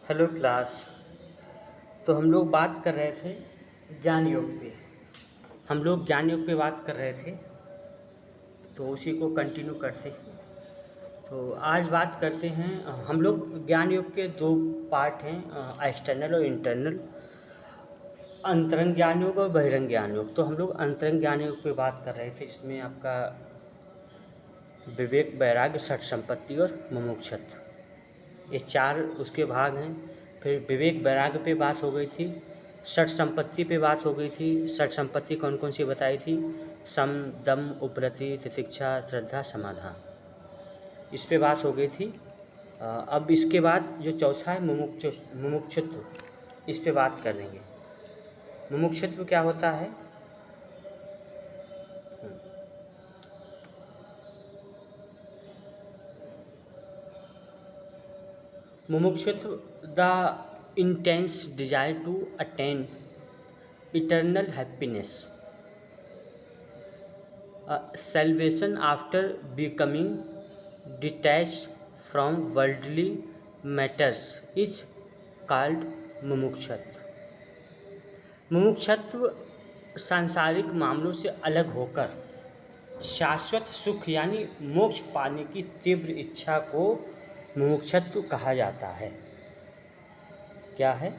Hello class. तो हम लोग बात कर रहे थे ज्ञान योग पे। हम लोग ज्ञान योग पे बात कर रहे थे, तो उसी को कंटिन्यू करते हैं। तो आज बात करते हैं, हम लोग ज्ञान योग के दो पार्ट हैं, एक्सटर्नल और इंटरनल, अंतरंग ज्ञान योग और बहिरंग ज्ञान योग। तो हम लोग अंतरंग ज्ञान योग पे बात कर रहे थे, जिसमें आपका विवेक, वैराग्य, षट संपत्ति और मुमुक्षुत्व, ये चार उसके भाग हैं। फिर विवेक वैराग्य पे बात हो गई थी, षट संपत्ति पे बात हो गई थी। षट संपत्ति कौन कौन सी बताई थी? सम, दम, उपरति, तितिक्षा, श्रद्धा, समाधान, इस पे बात हो गई थी। अब इसके बाद जो चौथा है मुमुक्षुत्व, इस पे बात कर लेंगे। मुमुक्षुत्व क्या होता है? मुमुक्षुत्व, the intense desire to attain eternal happiness, salvation after becoming detached from worldly matters is called मुमुक्षुत्व। मुमुक्षुत्व सांसारिक मामलों से अलग होकर शाश्वत सुख यानी मोक्ष पाने की तीव्र इच्छा को मुमुक्षुत्व कहा जाता है। क्या है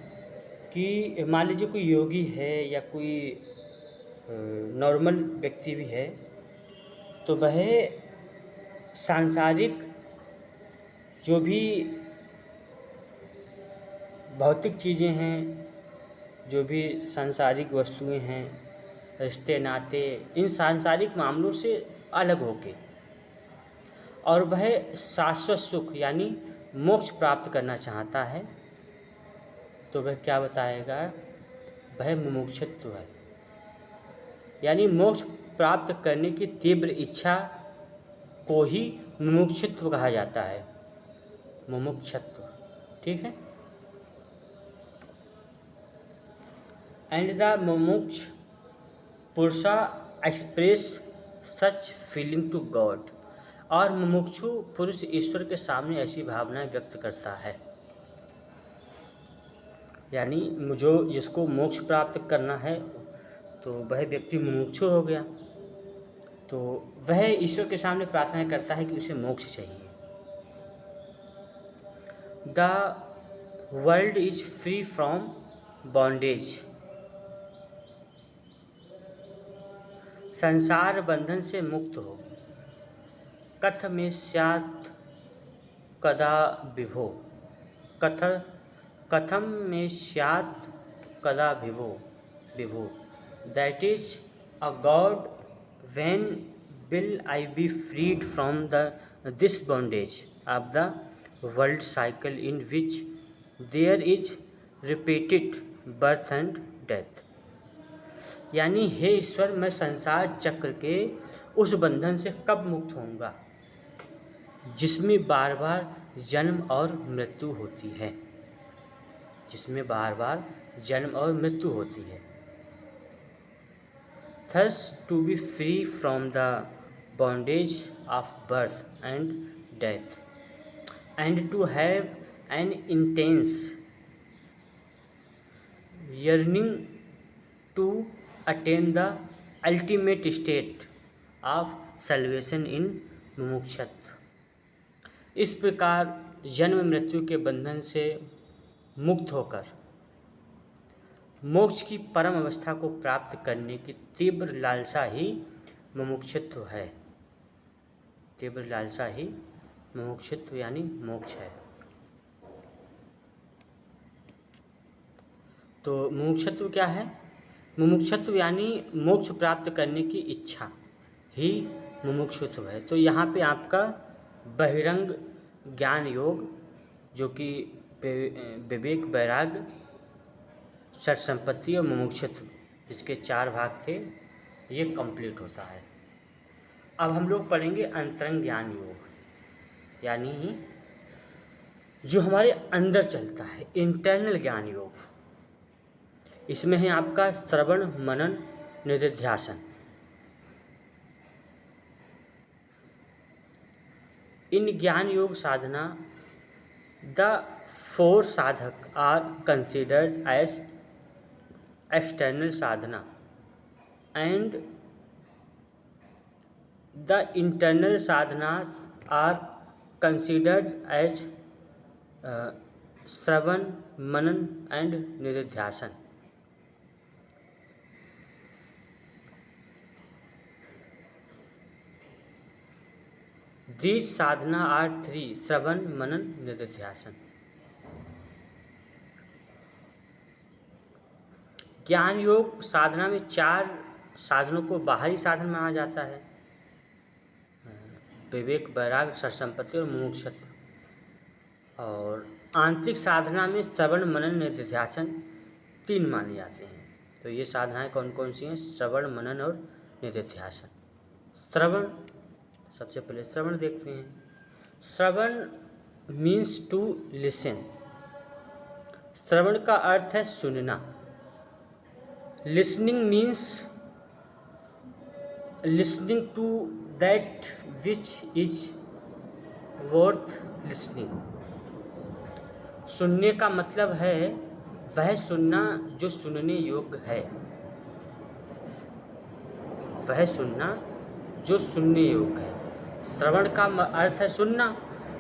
कि मान लीजिए कोई योगी है या कोई नॉर्मल व्यक्ति भी है, तो वह सांसारिक जो भी भौतिक चीज़ें हैं, जो भी सांसारिक वस्तुएं हैं, रिश्ते नाते, इन सांसारिक मामलों से अलग होके और वह शाश्वत सुख यानी मोक्ष प्राप्त करना चाहता है, तो वह क्या बताएगा? वह मुमुक्षुत्व है। यानी मोक्ष प्राप्त करने की तीव्र इच्छा को ही मुमुक्षुत्व कहा जाता है। मुमुक्षुत्व, ठीक है। एंड द मुमुक्ष पुरुषा express such feeling to God, और मुमुक्षु पुरुष ईश्वर के सामने ऐसी भावनाएं व्यक्त करता है। यानी जो जिसको मोक्ष प्राप्त करना है, तो वह व्यक्ति मुमुक्षु हो गया, तो वह ईश्वर के सामने प्रार्थना करता है कि उसे मोक्ष चाहिए। The world is free from bondage, संसार बंधन से मुक्त हो। कथ में स्यात् कदा विभो, कथम में स्यात् कदा विभो, that is a God, when will I be freed from this bondage of the world cycle in which there is repeated birth and death. यानी हे ईश्वर, मैं संसार चक्र के उस बंधन से कब मुक्त होऊंगा जिसमें बार बार जन्म और मृत्यु होती है, जिसमें बार बार जन्म और मृत्यु होती है। Thus to be free from the bondage of birth and death, and to have an intense yearning to attain the ultimate state of salvation in मुमुक्षुत्व। इस प्रकार जन्म मृत्यु के बंधन से मुक्त होकर मोक्ष की परम अवस्था को प्राप्त करने की तीव्र लालसा ही मुमुक्षुत्व है। तीव्र लालसा ही मुमुक्षुत्व यानी मोक्ष है। तो मुमुक्षुत्व क्या है? मुमुक्षुत्व यानी मोक्ष प्राप्त करने की इच्छा ही मुमुक्षुत्व है। तो यहाँ पे आपका बहिरंग ज्ञान योग, जो कि विवेक, वैराग्य, षट संपत्ति और मुमुक्षुत्व, इसके चार भाग थे, ये कंप्लीट होता है। अब हम लोग पढ़ेंगे अंतरंग ज्ञान योग, यानी जो हमारे अंदर चलता है, इंटरनल ज्ञान योग। इसमें है आपका श्रवण, मनन, निधिध्यासन। इन ज्ञान योग साधना the 4 sadhak are considered as external sadhana and the internal sadhanas are considered as Shravan, Manan and निधिध्यासन. These sadhana are 3: श्रवण, मनन, निधिध्यासन. ज्ञान योग साधना में 4 साधनों को बाहरी साधन माना जाता है: विवेक, वैराग्य, सत्संपत्ति और मुमुक्षुत्व. और आंतरिक साधना में श्रवण, मनन, निधिध्यासन 3 माने जाते हैं. तो ये साधनाएं कौन कौन सी हैं? श्रवण, मनन और निधिध्यासन. श्रवण, सबसे पहले श्रवण देखते हैं. श्रवण मीन्स टू लिसन. श्रवण का अर्थ है सुनना. Listening means listening to that which is worth listening. सुनने का मतलब है वह सुनना जो सुनने योग्य है. वह सुनना जो सुनने योग्य है. श्रवण का अर्थ है सुनना,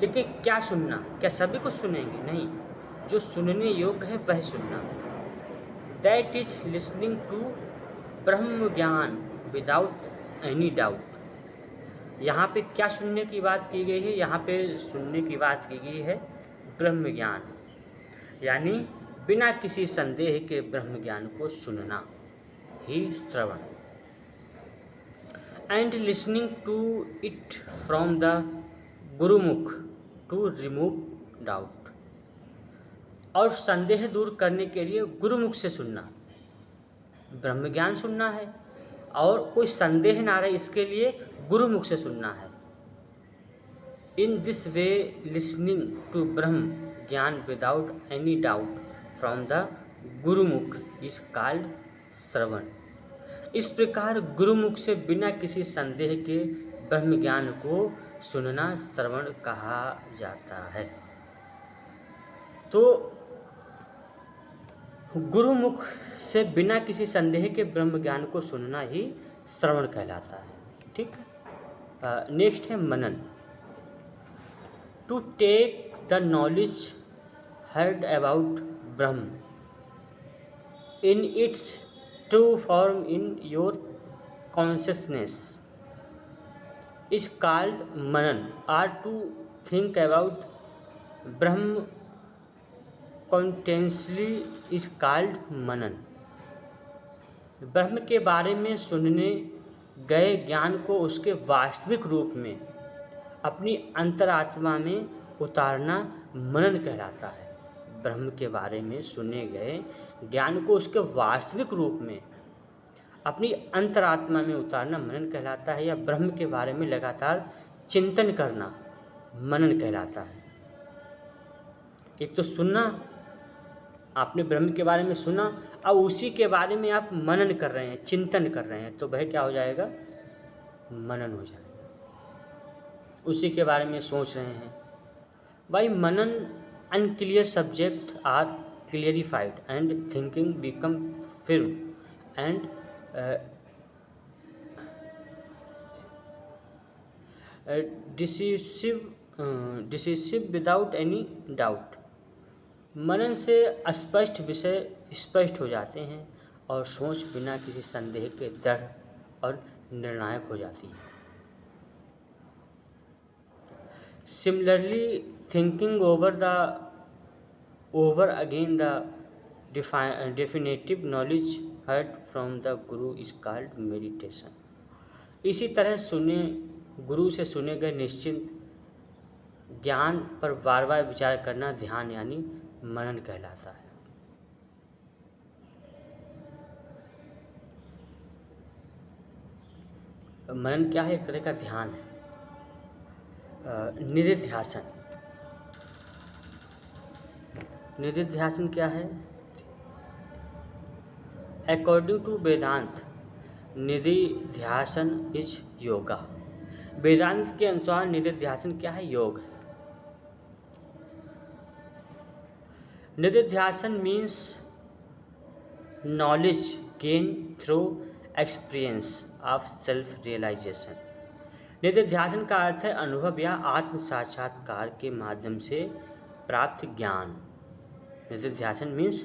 लेकिन क्या सुनना? क्या सभी कुछ सुनेंगे? नहीं. जो सुनने योग्य है वह सुनना. That is listening to Brahm gyan without any doubt. यहाँ पे क्या सुनने की बात की गई है? यहाँ पे सुनने की बात की गई है ब्रह्म ज्ञान, यानी बिना किसी संदेह के ब्रह्म ज्ञान को सुनना ही श्रवण. And listening to it from the Gurumukh to remove doubt. और संदेह दूर करने के लिए गुरुमुख से सुनना. ब्रह्म ज्ञान सुनना है और कोई संदेह ना रहे इसके लिए गुरुमुख से सुनना है. In this way listening to Brahm gyan without any doubt from the Gurumukh is called shravan. इस प्रकार गुरुमुख से बिना किसी संदेह के ब्रह्म ज्ञान को सुनना श्रवण कहा जाता है. तो गुरुमुख से बिना किसी संदेह के ब्रह्म ज्ञान को सुनना ही श्रवण कहलाता है. ठीक है. नेक्स्ट है मनन. To take the knowledge heard about Brahm in its true form in your consciousness is called Manan, or to think about Brahm continuously is called Manan. ब्रह्म के बारे में सुनने गए ज्ञान को उसके वास्तविक रूप में अपनी अंतरात्मा में उतारना मनन कहलाता है. ब्रह्म के बारे में सुने गए ज्ञान को उसके वास्तविक रूप में अपनी अंतरात्मा में उतारना मनन कहलाता है, या ब्रह्म के बारे में लगातार चिंतन करना मनन कहलाता है. एक तो सुनना, आपने ब्रह्म के बारे में सुना, अब उसी के बारे में आप मनन कर रहे हैं, चिंतन कर रहे हैं, तो वह क्या हो जाएगा? मनन हो जाएगा. उसी के बारे में सोच रहे हैं. भाई मनन unclear subject are clarified and thinking become firm and decisive without any doubt. मनन से अस्पष्ट विषय स्पष्ट हो जाते हैं और सोच बिना किसी संदेह के दृढ़ और निर्णायक हो जाती है. Similarly, thinking over again the definitive knowledge heard from the Guru is called meditation. इसी तरह गुरु से सुने गए निश्चित ज्ञान पर बार बार विचार करना ध्यान यानी मनन कहलाता है. मनन क्या है? एक तरह का ध्यान है. निधिध्यासन. निधिध्यासन क्या है? अकॉर्डिंग टू वेदांत निधिध्यासन इज योगा. वेदांत के अनुसार निधिध्यासन क्या है? योग है. Nididhyasan means knowledge gain through experience of self realization. निधिध्यासन का अर्थ है अनुभव या आत्म साक्षात्कार के माध्यम से प्राप्त ज्ञान। निधिध्यासन मीन्स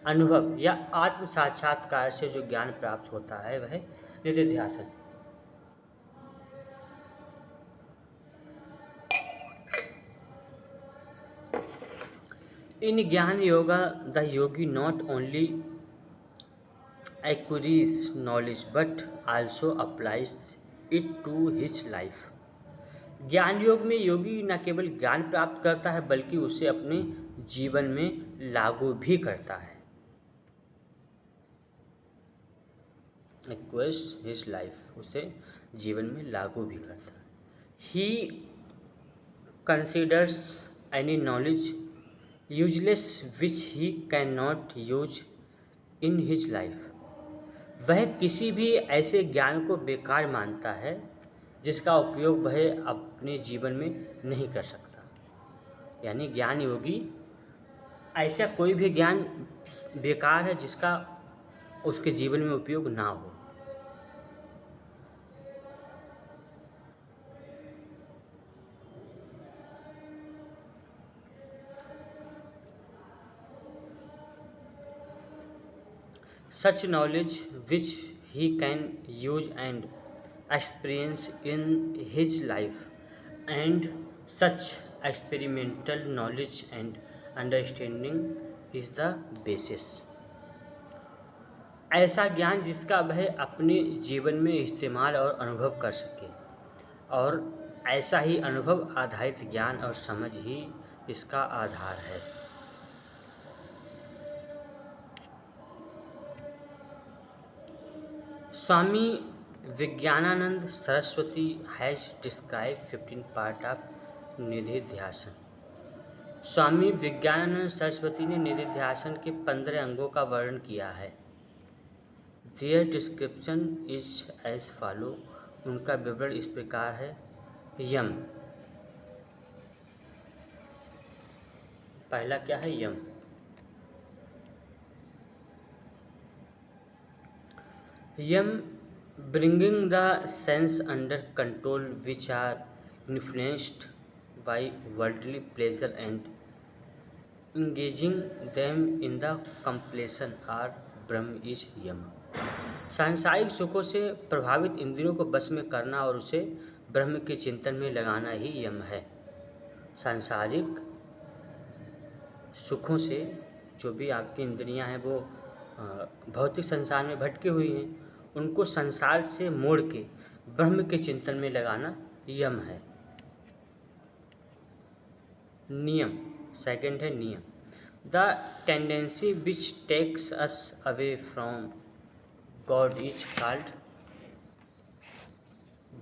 अनुभव या आत्म साक्षात्कार से जो ज्ञान प्राप्त होता है वह निधिध्यासन। In Jnana Yoga, the yogi not only acquires knowledge but also applies it to his life। ज्ञान योग में योगी न केवल ज्ञान प्राप्त करता है बल्कि उसे अपने जीवन में लागू भी करता है। Acquires his life, उसे जीवन में लागू भी करता है। He considers any knowledge useless which he cannot use in his life। वह किसी भी ऐसे ज्ञान को बेकार मानता है जिसका उपयोग वह अपने जीवन में नहीं कर सकता। यानी ज्ञान योगी ऐसा कोई भी ज्ञान बेकार है जिसका उसके जीवन में उपयोग ना हो। Such knowledge which he can use and experience in his life, and such experimental knowledge and understanding is the basis। ऐसा ज्ञान जिसका वह अपने जीवन में इस्तेमाल और अनुभव कर सके, और ऐसा ही अनुभव आधारित ज्ञान और समझ ही इसका आधार है। Swami Vigyananand Saraswati has describe 15 part of nididhyasan. Swami Vigyananand Saraswati ने निधिध्यासन के 15 अंगों का वर्णन किया है। Their description is as follow. उनका विवरण इस प्रकार है। यम, पहला क्या है? यम। यम bringing the sense under control which are influenced by worldly pleasure and engaging them in the completion or Brahma is यम। सांसारिक सुखों से प्रभावित इंद्रियों को बस में करना और उसे ब्रह्म के चिंतन में लगाना ही यम है। सांसारिक सुखों से जो भी आपकी इंद्रियां हैं वो भौतिक संसार में भटकी हुई हैं, उनको संसार से मोड़ के ब्रह्म के चिंतन में लगाना यम है। नियम, सेकंड है नियम। The tendency which takes us away from God is called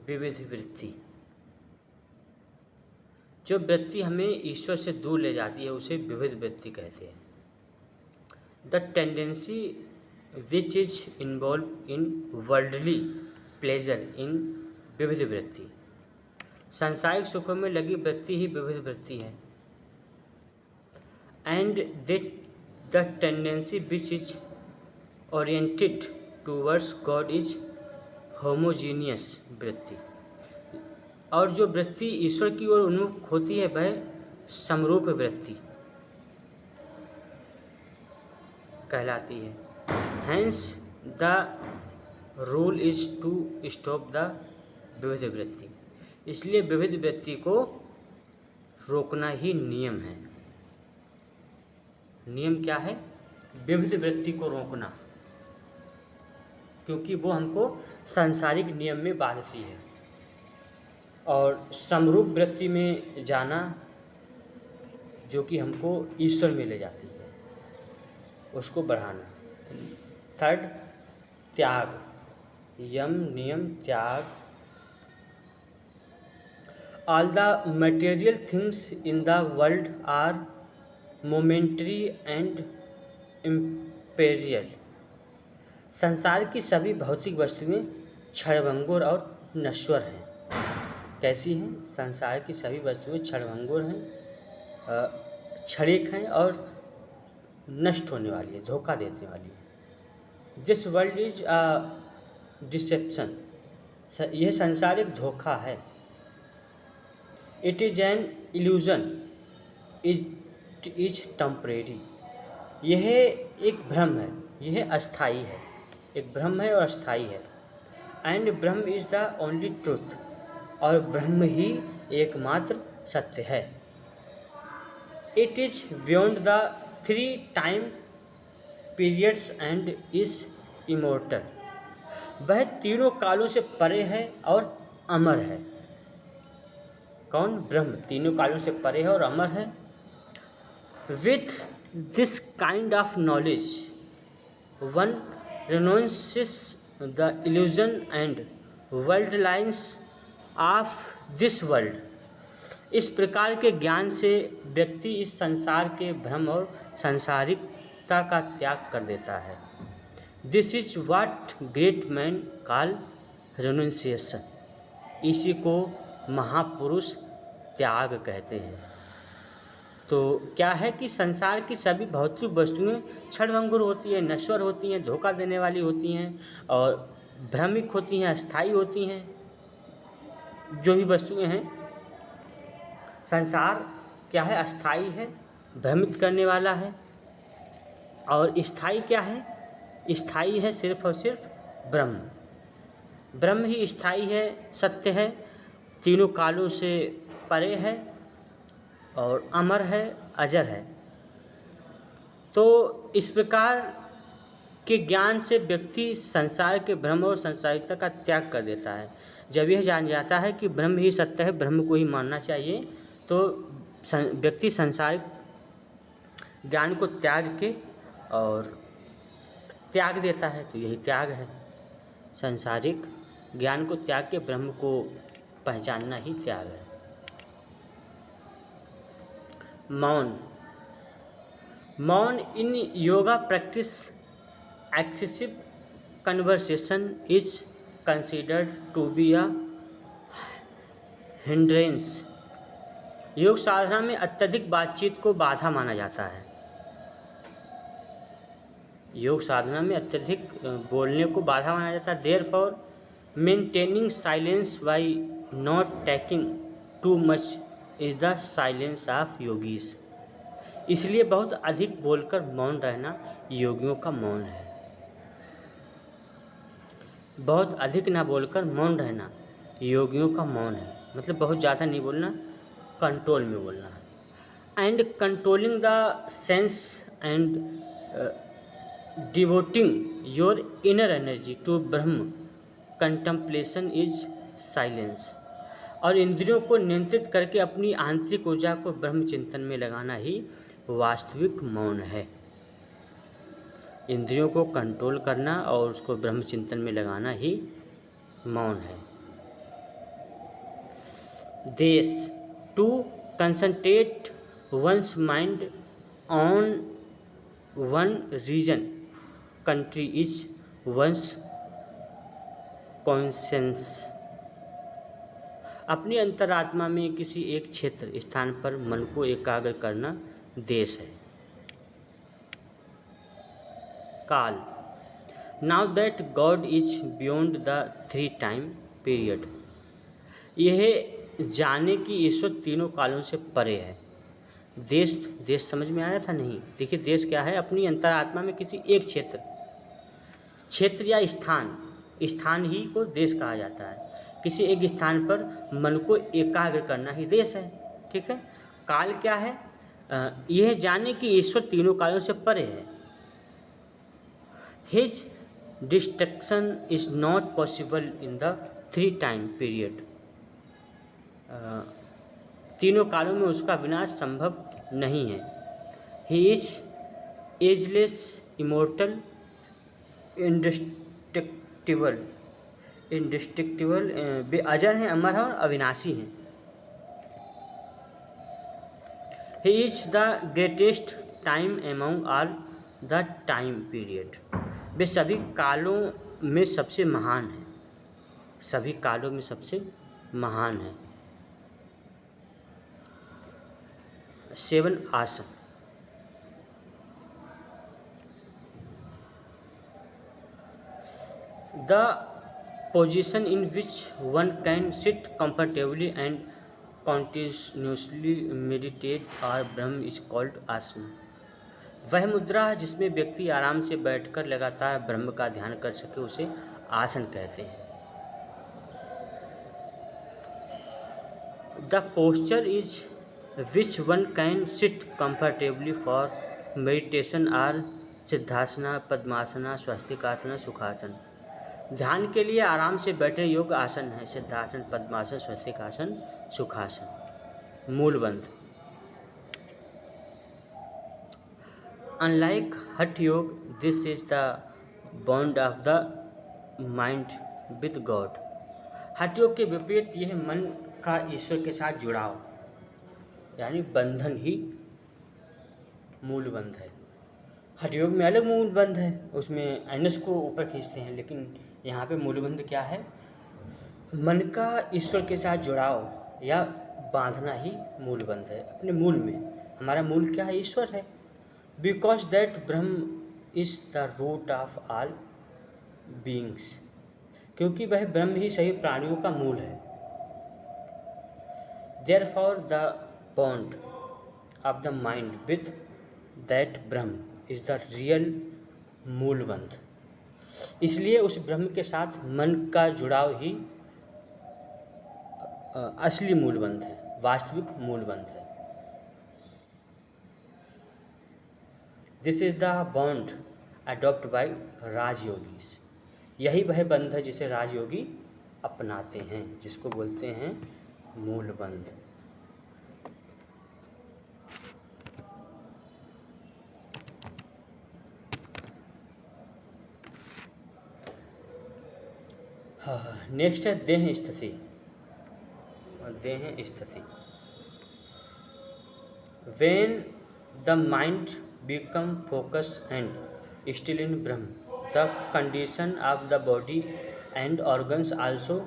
विविध वृत्ति। जो वृत्ति हमें ईश्वर से दूर ले जाती है उसे विविध वृत्ति कहते हैं। The tendency which is involved in worldly pleasure in विविध वृत्ति। सांसारिक सुखों में लगी वृत्ति ही विविध वृत्ति है। and that the tendency which is oriented towards God is homogeneous वृत्ति। और जो वृत्ति ईश्वर की ओर उन्मुख होती है वह समरूप वृत्ति कहलाती है। Hence the rule is to stop the विविध वृत्ति। इसलिए विविध वृत्ति को रोकना ही नियम है। नियम क्या है? विविध वृत्ति को रोकना, क्योंकि वो हमको सांसारिक नियम में बांधती है, और समरूप वृत्ति में जाना जो कि हमको ईश्वर में ले जाती है, उसको बढ़ाना। थर्ड, त्याग। यम, नियम, त्याग। All the material things in the world are momentary and imperial. संसार की सभी भौतिक वस्तुएं क्षणभंगुर और नश्वर हैं। कैसी हैं? संसार की सभी वस्तुएं क्षणभंगुर हैं, क्षणिक हैं और नष्ट होने वाली है, धोखा देने वाली है। This world is a deception, यह संसार एक धोखा है। It is an illusion, it is temporary, यह एक भ्रम है, यह अस्थाई है, एक भ्रम है और अस्थाई है। And Brahma is the only truth, और ब्रह्म ही एकमात्र सत्य है। It is beyond the 3 time periods and is immortal, वह तीनों कालों से परे है और अमर है। कौन? ब्रह्म तीनों कालों से परे है और अमर है। With this kind of knowledge one renounces the illusion and world lines of this world, इस प्रकार के ज्ञान से व्यक्ति इस संसार के भ्रम और सांसारिकता का त्याग कर देता है। This is what great man call renunciation, इसी को महापुरुष त्याग कहते हैं। तो क्या है कि संसार की सभी भौतिक वस्तुएं क्षणभंगुर होती हैं, नश्वर होती हैं, धोखा देने वाली होती हैं और भ्रमिक होती हैं, अस्थायी होती हैं। जो भी वस्तुएं हैं, संसार क्या है? अस्थायी है, भ्रमित करने वाला है। और स्थायी क्या है? स्थायी है सिर्फ और सिर्फ ब्रह्म। ब्रह्म ही स्थायी है, सत्य है, तीनों कालों से परे है और अमर है, अजर है। तो इस प्रकार के ज्ञान से व्यक्ति संसार के भ्रम और सांसारिकता का त्याग कर देता है। जब यह जान जाता है कि ब्रह्म ही सत्य है, ब्रह्म को ही मानना चाहिए, तो व्यक्ति सांसारिक ज्ञान को त्याग के और त्याग देता है। तो यही त्याग है, सांसारिक ज्ञान को त्याग के ब्रह्म को पहचानना ही त्याग है। मौन। Maun in yoga practice excessive conversation is considered to be a hindrance, योग साधना में अत्यधिक बातचीत को बाधा माना जाता है। योग साधना में अत्यधिक बोलने को बाधा माना जाता है। Therefore maintaining silence by not talking too much is the silence of yogis, इसलिए बहुत अधिक बोलकर मौन रहना योगियों का मौन है। बहुत अधिक ना बोलकर मौन रहना योगियों का मौन है, मतलब बहुत ज़्यादा नहीं बोलना, कंट्रोल में बोलना। And controlling the sense and devoting your inner energy to Brahma contemplation is silence, और इंद्रियों को नियंत्रित करके अपनी आंतरिक ऊर्जा को ब्रह्म चिंतन में लगाना ही वास्तविक मौन है। इंद्रियों को कंट्रोल करना और उसको ब्रह्म चिंतन में लगाना ही मौन है। देश। To concentrate one's mind on one region, country is one's conscience, अपनी अंतरात्मा में किसी एक क्षेत्र स्थान पर मन को एकाग्र करना देश है। काल। Now that God is beyond the 3 time period, यह जाने कि ईश्वर तीनों कालों से परे है। देश, देश समझ में आया था? नहीं। देखिए, देश क्या है? अपनी अंतरात्मा में किसी एक क्षेत्र, क्षेत्र या स्थान, स्थान ही को देश कहा जाता है। किसी एक स्थान पर मन को एकाग्र करना ही देश है। ठीक है। काल क्या है? यह जाने कि ईश्वर तीनों कालों से परे है। His destruction is not possible in the 3 time period, तीनों कालों में उसका विनाश संभव नहीं है। He is ageless, immortal, indestructible, वे अजर हैं, अमर हैं और अविनाशी हैं। He is the greatest time among all the time period, वे सभी कालों में सबसे महान है, सभी कालों में सबसे महान है। 7 आसन। The position in which one can sit comfortably and continuously meditate और ब्रह्म इज कॉल्ड आसन। वह मुद्रा है जिसमें व्यक्ति आराम से बैठकर लगातार ब्रह्म का ध्यान कर सके, उसे आसन कहते हैं। The posture is which one can sit comfortably for meditation are Siddhasana, Padmasana, Swastikasana, Sukhasana. ध्यान के लिए आराम से बैठे योग आसन है सिद्धासन, पद्मासन, स्वस्तिकासन, सुखासन। मूलबंध। अनलाइक हठ योग, this is the bond of the mind with God. हठ योग के विपरीत यह मन का ईश्वर के साथ जुड़ाव यानी बंधन ही मूलबंध है। हठ योग में अलग मूलबंध है, उसमें एनस को ऊपर खींचते हैं, लेकिन यहाँ पे मूलबंध क्या है? मन का ईश्वर के साथ जुड़ाव या बांधना ही मूलबंध है। अपने मूल में हमारा मूल क्या है? ईश्वर है। Because that Brahma is the root of all beings, क्योंकि वह ब्रह्म ही सभी प्राणियों का मूल है। Therefore, the bond of the mind with that Brahm is the real मूलबंध। इसलिए उस ब्रह्म के साथ मन का जुड़ाव ही असली मूलबंध है, वास्तविक मूलबंध है। This is the bond adopt by राजयोगीस। यही वह बंध है जिसे राजयोगी अपनाते हैं, जिसको बोलते हैं मूलबंध। नेक्स्ट है देह स्थिति। देह स्थिति। When the mind become focus and still in Brahman, the condition of the body and organs also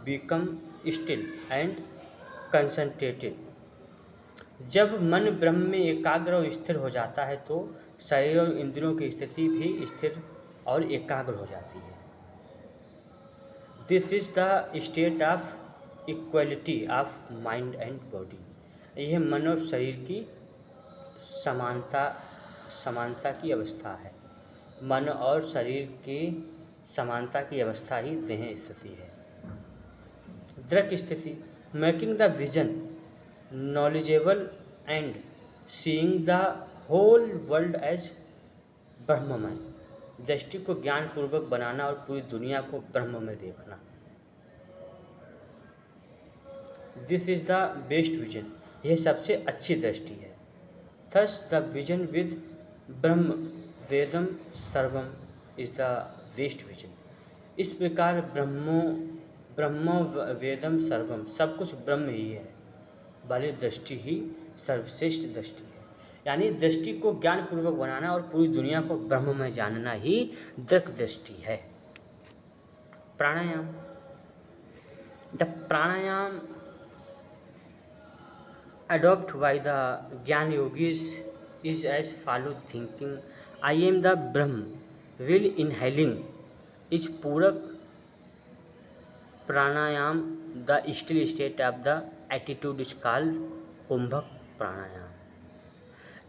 become still and concentrated. जब मन ब्रह्म में एकाग्र और स्थिर हो जाता है तो शरीर और इंद्रियों की स्थिति भी स्थिर और एकाग्र हो जाती है। This is the state of equality of mind and body. यह मन और शरीर की समानता की अवस्था है। मन और शरीर की समानता की अवस्था ही देह स्थिति है। दृक स्थिति। Making the vision knowledgeable and seeing the whole world as ब्रह्ममय। दृष्टि को ज्ञान पूर्वक बनाना और पूरी दुनिया को ब्रह्म में देखना। This is the best vision. यह सबसे अच्छी दृष्टि है। थस द विजन विद ब्रह्म वेदम सर्वम इज द बेस्ट विजन। इस प्रकार ब्रह्म वेदम सर्वम, सब कुछ ब्रह्म ही है वाली दृष्टि ही सर्वश्रेष्ठ दृष्टि है। यानी दृष्टि को ज्ञान पूर्वक बनाना और पूरी दुनिया को ब्रह्म में जानना ही दृक दृष्टि है। Pranayama. The pranayama adopt by the gyan yogis is as follow thinking I am the Brahman will inhaling is puraka pranayama. The still state of the attitude is called kumbhaka pranayama.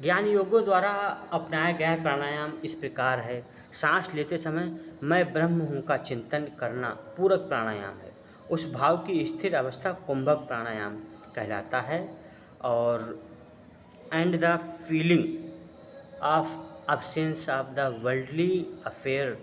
ज्ञान योगों द्वारा अपनाया गया प्राणायाम इस प्रकार है। सांस लेते समय मैं ब्रह्म हूँ का चिंतन करना पूरक प्राणायाम है। उस भाव की स्थिर अवस्था कुंभक प्राणायाम कहलाता है। और and the feeling of absence of the worldly affair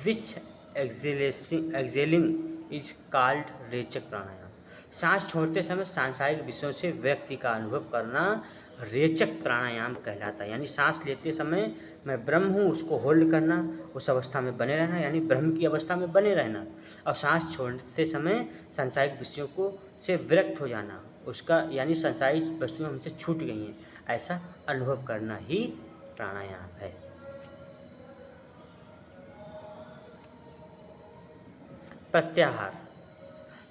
which exhaling is called rechaka pranayama. सांस छोड़ते समय सांसारिक विषयों से व्यक्ति का अनुभव करना रेचक प्राणायाम कहलाता है। यानी सांस लेते समय मैं ब्रह्म हूँ उसको होल्ड करना, उस अवस्था में बने रहना, यानी ब्रह्म की अवस्था में बने रहना। और सांस छोड़ते समय सांसारिक विषयों को से विरक्त हो जाना, उसका यानी सांसारिक वस्तुएं हमसे छूट गई हैं, ऐसा अनुभव करना ही प्राणायाम है। प्रत्याहार।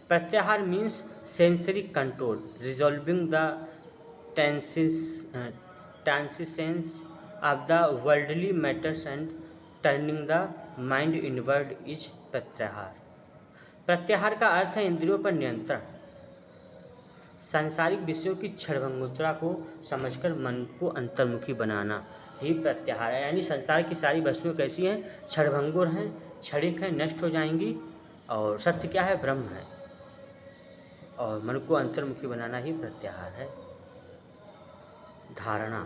प्रत्याहार means sensory control resolving the transitions of the worldly matters and turning the mind inward is प्रत्याहार। प्रत्याहार का अर्थ है इंद्रियों पर नियंत्रण। सांसारिक विषयों की क्षणभंगुरता को समझकर मन को अंतर्मुखी बनाना ही प्रत्याहार है। यानी संसार की सारी वस्तुएं कैसी हैं? क्षणभंगुर हैं, क्षणिक हैं, नष्ट हो जाएंगी, और सत्य क्या है? ब्रह्म है। और मन को अंतर्मुखी बनाना ही प्रत्याहार है। धारणा,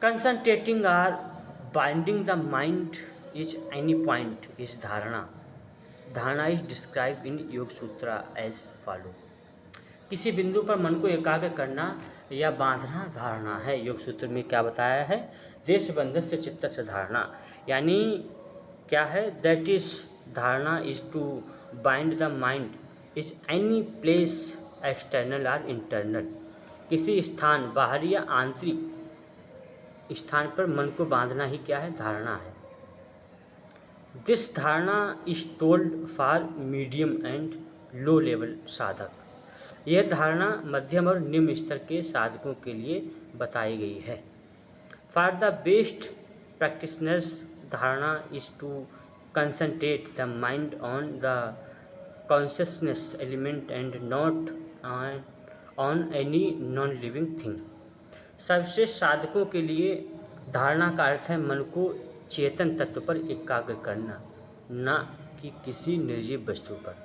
concentrating or binding the mind is any point is धारणा। धारणा इज डिस्क्राइब इन योग सूत्र एज फॉलो। किसी बिंदु पर मन को एकाग्र करना या बांधना धारणा है। योग सूत्र में क्या बताया है? देश बंधन से चित्त से धारणा, यानी क्या है? दैट इज धारणा is to bind the mind is any place external और इंटरनल। किसी स्थान, बाहरी या आंतरिक स्थान पर मन को बांधना ही क्या है? धारणा है। दिस धारणा is told for medium and low level साधक। यह धारणा मध्यम और निम्न स्तर के साधकों के लिए बताई गई है। फॉर द बेस्ट प्रैक्टिशनर्स धारणा is to concentrate the mind on the consciousness element and not on any non living thing. सबसे साधकों के लिए धारणा का अर्थ है मन को चेतन तत्व पर एकाग्र करना, न कि किसी निर्जीव वस्तु पर।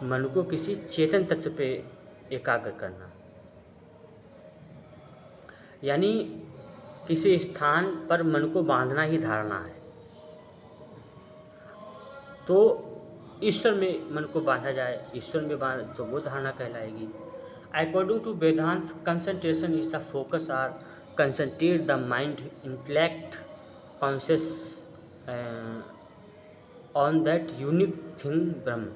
मन को किसी चेतन तत्व पे एकाग्र करना, यानी किसी स्थान पर मन को बांधना ही धारणा है। तो ईश्वर में मन को बांधा जाए, ईश्वर में बांध तो वो धारणा कहलाएगी। According to Vedanta, concentration is the focus or concentrate the mind intellect conscious on that unique thing Brahman.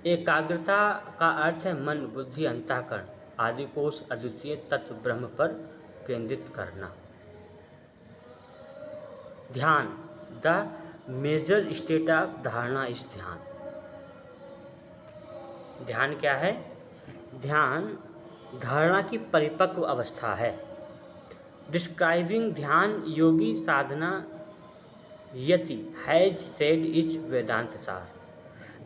एकाग्रता का अर्थ है मन, बुद्धि, अंतःकरण आदि को उस अद्वितीय तत्व ब्रह्म पर केंद्रित करना। ध्यान, द मेजर स्टेट ऑफ धारणा इज ध्यान। ध्यान क्या है? ध्यान धारणा की परिपक्व अवस्था है। डिस्क्राइबिंग ध्यान योगी साधना यति हैज सेड इज वेदांत सार।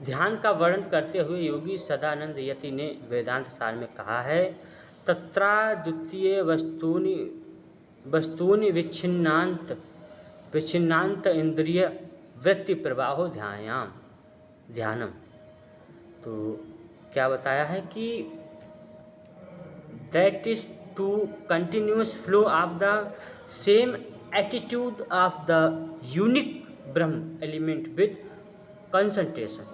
ध्यान का वर्णन करते हुए योगी सदानंद यति ने वेदांत सार में कहा है, तत्रा द्वितीय वस्तूनि विच्छिन्नांत इंद्रिय वृत्ति प्रवाहो ध्यानम। तो क्या बताया है कि that is to continuous flow of the same attitude of the unique Brahman element with concentration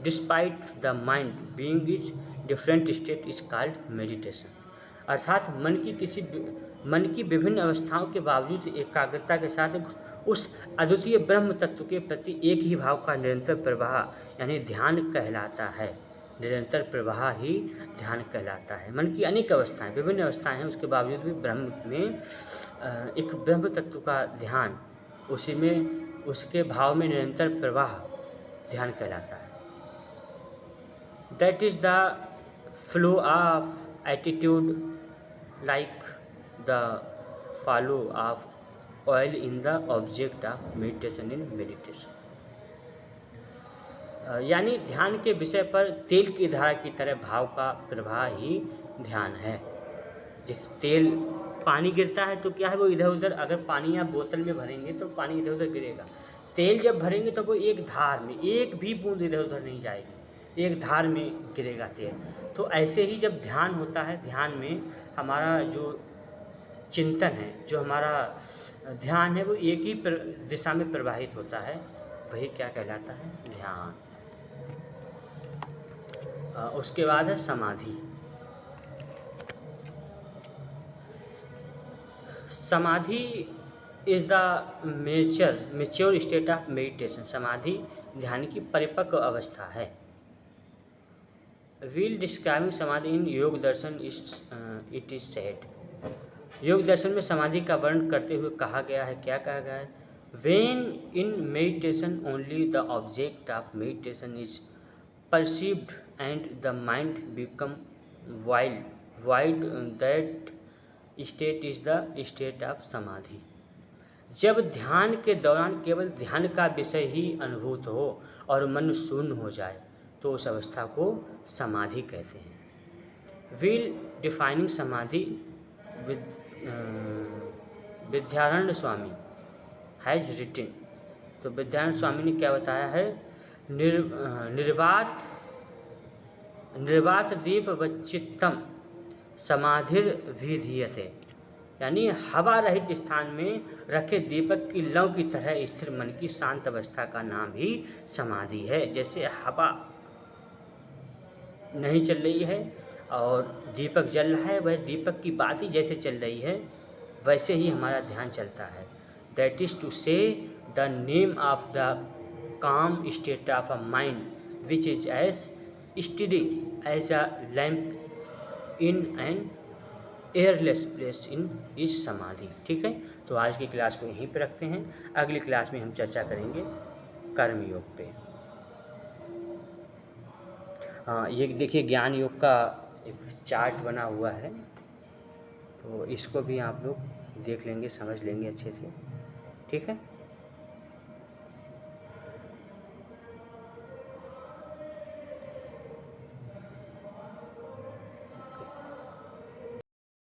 despite the mind being is different state is called meditation. अर्थात मन की विभिन्न अवस्थाओं के बावजूद एकाग्रता के साथ उस अद्वितीय ब्रह्म तत्व के प्रति एक ही भाव का निरंतर प्रवाह यानी ध्यान कहलाता है। निरंतर प्रवाह ही ध्यान कहलाता है। मन की अनेक अवस्थाएं, विभिन्न अवस्थाएं हैं, उसके बावजूद भी ब्रह्म में एक ब्रह्म तत्व का ध्यान, उसी में उसके भाव में निरंतर प्रवाह ध्यान कहलाता है। That is the flow of attitude like the follow of oil in the object of meditation in meditation. यानी ध्यान के विषय पर तेल की धारा की तरह भाव का प्रवाह ही ध्यान है। जिस तेल पानी गिरता है तो क्या है, वो इधर उधर, अगर पानी आप बोतल में भरेंगे तो पानी इधर उधर गिरेगा। तेल जब भरेंगे तो वो एक धार में, एक भी बूंद इधर उधर नहीं जाएगी, एक धार में गिरेगा तेल। तो ऐसे ही जब ध्यान होता है, ध्यान में हमारा जो चिंतन है, जो हमारा ध्यान है, वो एक ही दिशा में प्रवाहित होता है, वही क्या कहलाता है? ध्यान। उसके बाद है समाधि। समाधि is the mature state of meditation. समाधि ध्यान की परिपक्व अवस्था है। व्हील डिस्क्राइबिंग समाधि इन योग दर्शन इट इज सेड। योग दर्शन में समाधि का वर्णन करते हुए कहा गया है, क्या कहा गया है? When in meditation only the object of meditation is perceived and the mind become wide, that state is the state of samadhi। जब ध्यान के दौरान केवल ध्यान का विषय ही अनुभूत हो और मन शून्य हो जाए तो उस अवस्था को समाधि कहते हैं। व्हील डिफाइनिंग समाधि विद्यारण्य स्वामी हैज़ रिटिन। तो विद्यारण्य स्वामी ने क्या बताया है, निर्वात दीप वच्चित्तम समाधिर विधीयते, यानी हवा रहित स्थान में रखे दीपक की लौ की तरह स्थिर मन की शांत अवस्था का नाम ही समाधि है। जैसे हवा नहीं चल रही है और दीपक जल रहा है, वह दीपक की बात ही जैसे चल रही है वैसे ही हमारा ध्यान चलता है। दैट इज़ टू से the name of the calm state of a mind which is as steady as a lamp in an airless place in इस समाधि। ठीक है, तो आज की क्लास को यहीं पे रखते हैं। अगली क्लास में हम चर्चा करेंगे कर्मयोग पे। हाँ, ये देखिए ज्ञान योग का एक चार्ट बना हुआ है, तो इसको भी आप लोग देख लेंगे, समझ लेंगे अच्छे से। ठीक है।